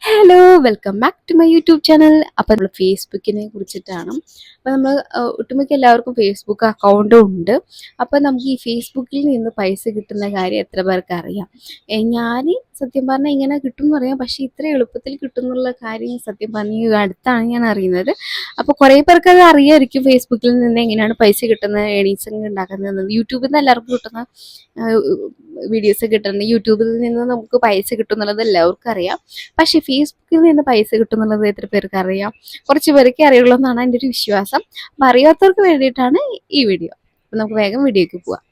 Hello welcome back to my YouTube channel. അപ്പോൾ നമ്മൾ ഫേസ്ബുക്കിനെ കുറിച്ചിട്ടാണ്. അപ്പോൾ നമ്മൾ ഒട്ടുമിക്ക എല്ലാവർക്കും ഫേസ്ബുക്ക് അക്കൗണ്ടും ഉണ്ട്. അപ്പോൾ നമുക്ക് ഈ ഫേസ്ബുക്കിൽ നിന്ന് പൈസ കിട്ടുന്ന കാര്യം എത്ര പേർക്ക് അറിയാം? ഞാൻ സത്യം പറഞ്ഞാൽ ഇങ്ങനെ കിട്ടും എന്ന് പറയാം, പക്ഷേ ഇത്ര എളുപ്പത്തിൽ കിട്ടുന്നുള്ള കാര്യം സത്യം പറഞ്ഞാൽ ഈ അടുത്താണ് ഞാൻ അറിയുന്നത്. അപ്പോൾ കുറേ പേർക്ക് അത് അറിയായിരിക്കും ഫേസ്ബുക്കിൽ നിന്ന് എങ്ങനെയാണ് പൈസ കിട്ടുന്നത്, ഏണിങ്സ് ഉണ്ടാക്കുന്നത്. യൂട്യൂബിൽ നിന്ന് എല്ലാവർക്കും കിട്ടുന്ന വീഡിയോസ് കിട്ടുന്നുണ്ട്. യൂട്യൂബിൽ നിന്ന് നമുക്ക് പൈസ കിട്ടും എന്നുള്ളത് എല്ലാവർക്കും അറിയാം. പക്ഷേ ഫേസ്ബുക്കിൽ നിന്ന് പൈസ കിട്ടും എന്നുള്ളത് എത്ര പേർക്ക് അറിയാം? കുറച്ച് പേർക്ക് അറിയുള്ളൂ എന്നാണ് എൻ്റെ ഒരു വിശ്വാസം. അപ്പം അറിയാത്തവർക്ക് വേണ്ടിയിട്ടാണ് ഈ വീഡിയോ. അപ്പം നമുക്ക് വേഗം വീഡിയോയ്ക്ക് പോവാം.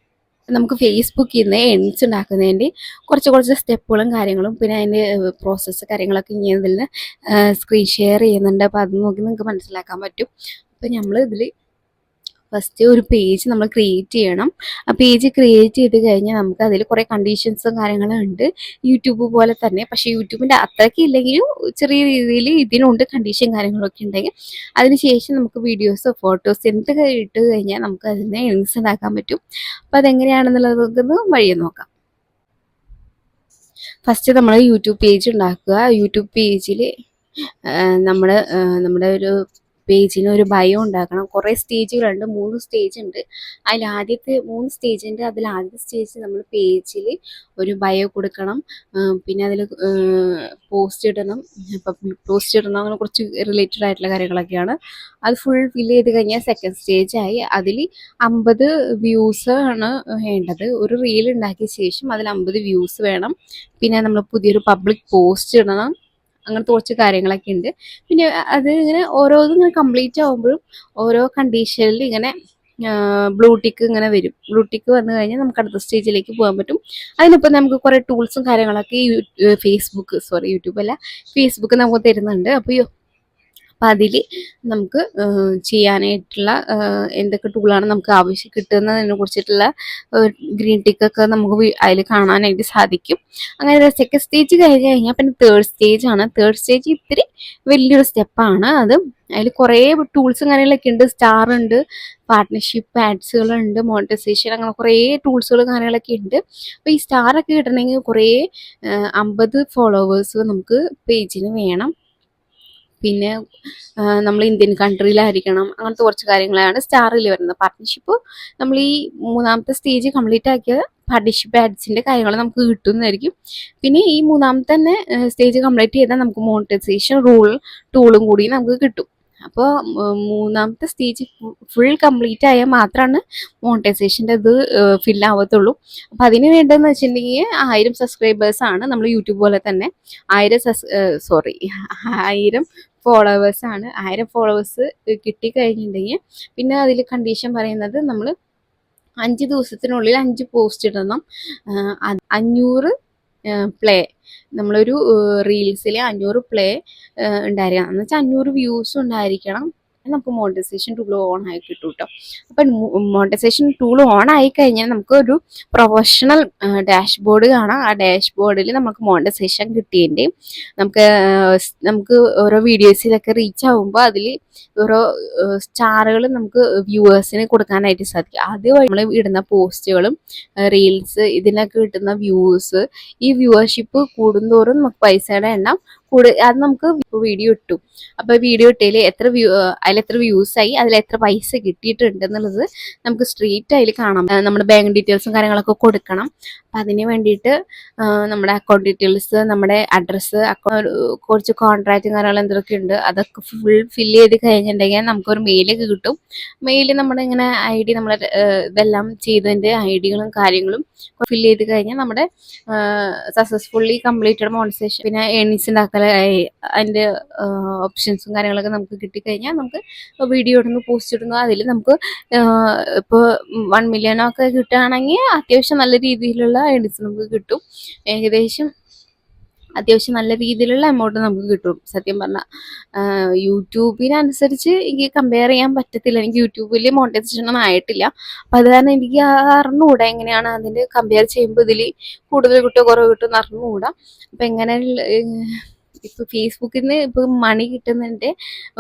നമുക്ക് ഫേസ്ബുക്കിൽ നിന്ന് ഏണിങ്സ് ഉണ്ടാക്കുന്നതിൻ്റെ കുറച്ച് സ്റ്റെപ്പുകളും കാര്യങ്ങളും പിന്നെ അതിൻ്റെ പ്രോസസ്സ് കാര്യങ്ങളൊക്കെ ഇങ്ങനെ ഇതിൽ സ്ക്രീൻ ഷെയർ ചെയ്യുന്നുണ്ട്. അപ്പോൾ അത് നോക്കി നിങ്ങൾക്ക് മനസ്സിലാക്കാൻ പറ്റും. അപ്പോൾ നമ്മൾ ഇതിൽ ഫസ്റ്റ് ഒരു പേജ് നമ്മൾ ക്രിയേറ്റ് ചെയ്യണം. ആ പേജ് ക്രിയേറ്റ് ചെയ്ത് കഴിഞ്ഞാൽ നമുക്ക് അതിൽ കുറേ കണ്ടീഷൻസും കാര്യങ്ങളും ഉണ്ട്, യൂട്യൂബ് പോലെ തന്നെ. പക്ഷേ യൂട്യൂബിൻ്റെ അത്രയ്ക്ക് ഇല്ലെങ്കിലും ചെറിയ രീതിയിൽ ഇതിനുണ്ട് കണ്ടീഷൻ കാര്യങ്ങളൊക്കെ ഉണ്ടെങ്കിൽ. അതിനുശേഷം നമുക്ക് വീഡിയോസോ ഫോട്ടോസ് എന്തൊക്കെ ഇട്ട് കഴിഞ്ഞാൽ നമുക്ക് അതിനെ ഏണിങ്സ് ഉണ്ടാക്കാൻ പറ്റും. അപ്പോൾ അതെങ്ങനെയാണെന്നുള്ളത് വഴി നോക്കാം. ഫസ്റ്റ് നമ്മൾ യൂട്യൂബ് പേജ് ഉണ്ടാക്കുക. യൂട്യൂബ് പേജിൽ നമ്മുടെ ഒരു പേജിന് ഒരു ബയോ ഉണ്ടാക്കണം. കുറേ സ്റ്റേജുകളുണ്ട്, 3 സ്റ്റേജ് ഉണ്ട്. അതിൽ ആദ്യത്തെ 3 സ്റ്റേജുണ്ട്. അതിൽ ആദ്യത്തെ സ്റ്റേജ് നമ്മൾ പേജിൽ ഒരു ബയോ കൊടുക്കണം. പിന്നെ അതിൽ പോസ്റ്റ് ഇടണം. അങ്ങനെ കുറച്ച് റിലേറ്റഡ് ആയിട്ടുള്ള കാര്യങ്ങളൊക്കെയാണ്. അത് ഫുൾ ഫില്ല് ചെയ്ത് കഴിഞ്ഞാൽ സെക്കൻഡ് സ്റ്റേജ് ആയി. അതിൽ 50 വ്യൂസ് ആണ് വേണ്ടത്. ഒരു റീൽ ഉണ്ടാക്കിയ ശേഷം അതിൽ 50 വ്യൂസ് വേണം. പിന്നെ നമ്മൾ പുതിയൊരു പബ്ലിക് പോസ്റ്റ് ഇടണം. അങ്ങനത്തെ കുറച്ച് കാര്യങ്ങളൊക്കെ ഉണ്ട്. പിന്നെ അത് ഇങ്ങനെ ഓരോന്നും ഇങ്ങനെ കംപ്ലീറ്റ് ആകുമ്പോഴും ഓരോ കണ്ടീഷനിൽ ഇങ്ങനെ ബ്ലൂ ടിക്ക് ഇങ്ങനെ വരും. ബ്ലൂ ടിക്ക് വന്നു കഴിഞ്ഞാൽ നമുക്ക് അടുത്ത സ്റ്റേജിലേക്ക് പോകാൻ പറ്റും. അതിനൊപ്പം നമുക്ക് കുറേ ടൂൾസും കാര്യങ്ങളൊക്കെ യൂട്യൂബ് അല്ല ഫേസ്ബുക്ക് നമുക്ക് തരുന്നുണ്ട്. അപ്പോൾ അതിൽ നമുക്ക് ചെയ്യാനായിട്ടുള്ള എന്തൊക്കെ ടൂളാണ് നമുക്ക് ആവശ്യം കിട്ടുന്നതിനെ കുറിച്ചിട്ടുള്ള ഗ്രീൻ ടിക്കൊക്കെ നമുക്ക് അതിൽ കാണാനായിട്ട് സാധിക്കും. അങ്ങനെ സെക്കൻഡ് സ്റ്റേജ് കഴിഞ്ഞ് കഴിഞ്ഞാൽ പിന്നെ തേർഡ് സ്റ്റേജ് ആണ്. തേർഡ് സ്റ്റേജ് ഇത്തിരി വലിയൊരു സ്റ്റെപ്പാണ്. അത് അതിൽ കുറേ ടൂൾസും കാര്യങ്ങളൊക്കെ ഉണ്ട്. സ്റ്റാർ ഉണ്ട്, പാർട്ട്ണർഷിപ്പ് ആഡ്സുകളുണ്ട്, മോണിറ്റൈസേഷൻ, അങ്ങനെ കുറേ ടൂൾസുകൾ കാര്യങ്ങളൊക്കെ ഉണ്ട്. അപ്പോൾ ഈ സ്റ്റാറൊക്കെ കിട്ടണമെങ്കിൽ കുറേ 50 ഫോളോവേഴ്സ് നമുക്ക് പേജിന് വേണം. പിന്നെ നമ്മൾ ഇന്ത്യൻ കൺട്രിയിലായിരിക്കണം. അങ്ങനത്തെ കുറച്ച് കാര്യങ്ങളാണ് സ്റ്റാറിൽ വരുന്നത്. പാർട്ട്ണർഷിപ്പ് നമ്മൾ ഈ 3ാമത്തെ സ്റ്റേജ് കംപ്ലീറ്റ് ആക്കിയ പാർട്ട്ണർഷിപ്പ് ആഡ്സിൻ്റെ കാര്യങ്ങൾ നമുക്ക് കിട്ടുന്നതായിരിക്കും. പിന്നെ ഈ 3ാമത്തെ തന്നെ സ്റ്റേജ് കംപ്ലീറ്റ് ചെയ്താൽ നമുക്ക് മോണിറ്റൈസേഷൻ ടൂളും കൂടി നമുക്ക് കിട്ടും. അപ്പോൾ 3ാമത്തെ സ്റ്റേജ് ഫുൾ കംപ്ലീറ്റ് ആയാൽ മാത്രമാണ് മോണിറ്റൈസേഷൻ്റെ ഇത് ഫില്ലാവത്തുള്ളൂ. അപ്പോൾ അതിന് വേണ്ടതെന്ന് വെച്ചിട്ടുണ്ടെങ്കിൽ 1000 സബ്സ്ക്രൈബേഴ്സാണ്. നമ്മൾ യൂട്യൂബ് പോലെ തന്നെ 1000 ഫോളോവേഴ്സാണ്. 1000 ഫോളോവേഴ്സ് കിട്ടിക്കഴിഞ്ഞിട്ടുണ്ടെങ്കിൽ പിന്നെ അതിൽ കണ്ടീഷൻ പറയുന്നത് നമ്മൾ 5 ദിവസത്തിനുള്ളിൽ 5 പോസ്റ്റ് ഇടണം. 500 പ്ലേ, നമ്മളൊരു റീൽസിൽ 500 പ്ലേ ഉണ്ടായിരിക്കണം. എന്ന് വെച്ചാൽ 500 വ്യൂസ് ഉണ്ടായിരിക്കണം. നമുക്ക് മോണിറ്റൈസേഷൻ ടൂൾ ഓൺ ആയി കിട്ടും കേട്ടോ. അപ്പം മോണിറ്റൈസേഷൻ ടൂൾ ഓൺ ആയി കഴിഞ്ഞാൽ നമുക്ക് ഒരു പ്രൊഫഷണൽ ഡാഷ്ബോർഡ് കാണാം. ആ ഡാഷ്ബോർഡിൽ നമുക്ക് മോണിറ്റൈസേഷൻ കിട്ടിയതിൻ്റെ നമുക്ക് ഓരോ വീഡിയോസിലൊക്കെ റീച്ച് ആകുമ്പോൾ അതിൽ ഓരോ സ്റ്റാറുകൾ നമുക്ക് വ്യൂവേഴ്സിന് കൊടുക്കാനായിട്ട് സാധിക്കും. അതുവഴി നമ്മൾ ഇടുന്ന പോസ്റ്റുകളും റീൽസ് ഇതിനൊക്കെ കിട്ടുന്ന വ്യൂസ്, ഈ വ്യൂവർഷിപ്പ് കൂടുന്തോറും നമുക്ക് പൈസയുടെ എണ്ണം അത് നമുക്ക് വീഡിയോ ഇട്ടു. അപ്പോൾ വീഡിയോ ഇട്ടതിൽ അതിലെത്ര വ്യൂസ് ആയി, അതിലെത്ര പൈസ കിട്ടിയിട്ടുണ്ട് എന്നുള്ളത് നമുക്ക് സ്ട്രീറ്റ് അതിൽ കാണാം. നമ്മുടെ ബാങ്ക് ഡീറ്റെയിൽസും കാര്യങ്ങളൊക്കെ കൊടുക്കണം. അപ്പം അതിന് വേണ്ടിയിട്ട് നമ്മുടെ അക്കൗണ്ട് ഡീറ്റെയിൽസ്, നമ്മുടെ അഡ്രസ്സ്, കുറച്ച് കോൺട്രാക്റ്റും കാര്യങ്ങളും എന്തൊക്കെ ഉണ്ട് അതൊക്കെ ഫുൾ ഫില്ല് ചെയ്ത് കഴിഞ്ഞിട്ടുണ്ടെങ്കിൽ നമുക്കൊരു മെയിലൊക്കെ കിട്ടും. മെയിലിൽ നമ്മുടെ ഇങ്ങനെ ID, നമ്മുടെ ഇതെല്ലാം ചെയ്തതിൻ്റെ IDകളും കാര്യങ്ങളും ഫില്ല് ചെയ്ത് കഴിഞ്ഞാൽ നമ്മുടെ സക്സസ്ഫുള്ളി കംപ്ലീറ്റഡ് മോണിറ്റൈസേഷൻ പിന്നെ ഏണിങ്സ് ഉണ്ടാക്കാൻ അതിൻ്റെ ഓപ്ഷൻസും കാര്യങ്ങളൊക്കെ നമുക്ക് കിട്ടിക്കഴിഞ്ഞാൽ നമുക്ക് വീഡിയോ ഇടുന്നു, പോസ്റ്റ് ഇടുന്നു. അതിൽ നമുക്ക് ഇപ്പോൾ 1 മില്യണൊക്കെ കിട്ടുകയാണെങ്കിൽ അത്യാവശ്യം നല്ല രീതിയിലുള്ള ഏണിങ്സ് നമുക്ക് കിട്ടും. ഏകദേശം അത്യാവശ്യം നല്ല രീതിയിലുള്ള എമൗണ്ട് നമുക്ക് കിട്ടും. സത്യം പറഞ്ഞാൽ യൂട്യൂബിനനുസരിച്ച് എനിക്ക് കമ്പയർ ചെയ്യാൻ പറ്റത്തില്ല. എനിക്ക് യൂട്യൂബിൽ മോണിറ്റൈസേഷൻ ഒന്നും ആയിട്ടില്ല. അപ്പം അത് കാരണം എനിക്ക് അറിഞ്ഞുകൂടാ എങ്ങനെയാണ് അതിൻ്റെ കമ്പയർ ചെയ്യുമ്പോൾ ഇതിൽ കൂടുതൽ കിട്ടുമോ കുറവ് കിട്ടുമോ എന്ന് അറിഞ്ഞുകൂടാ. അപ്പം ഇപ്പോൾ ഫേസ്ബുക്കിൽ നിന്ന് ഇപ്പോൾ മണി കിട്ടുന്നതിൻ്റെ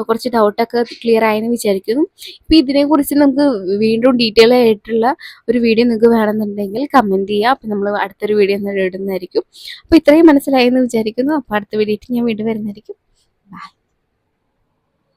കുറച്ച് ഡൗട്ടൊക്കെ ക്ലിയർ ആയെന്ന് വിചാരിക്കുന്നു. ഇപ്പോൾ ഇതിനെക്കുറിച്ച് നമുക്ക് വീണ്ടും ഡീറ്റെയിൽ ആയിട്ടുള്ള ഒരു വീഡിയോ നിങ്ങൾക്ക് വേണമെന്നുണ്ടെങ്കിൽ കമൻറ്റ് ചെയ്യുക. അപ്പോൾ നമ്മൾ അടുത്തൊരു വീഡിയോ ഇടുന്നതായിരിക്കും. അപ്പോൾ ഇത്രയും മനസ്സിലായെന്ന് വിചാരിക്കുന്നു. അപ്പോൾ അടുത്ത വീഡിയോ ഞാൻ വീണ്ടും വരുന്നതായിരിക്കും. ബൈ.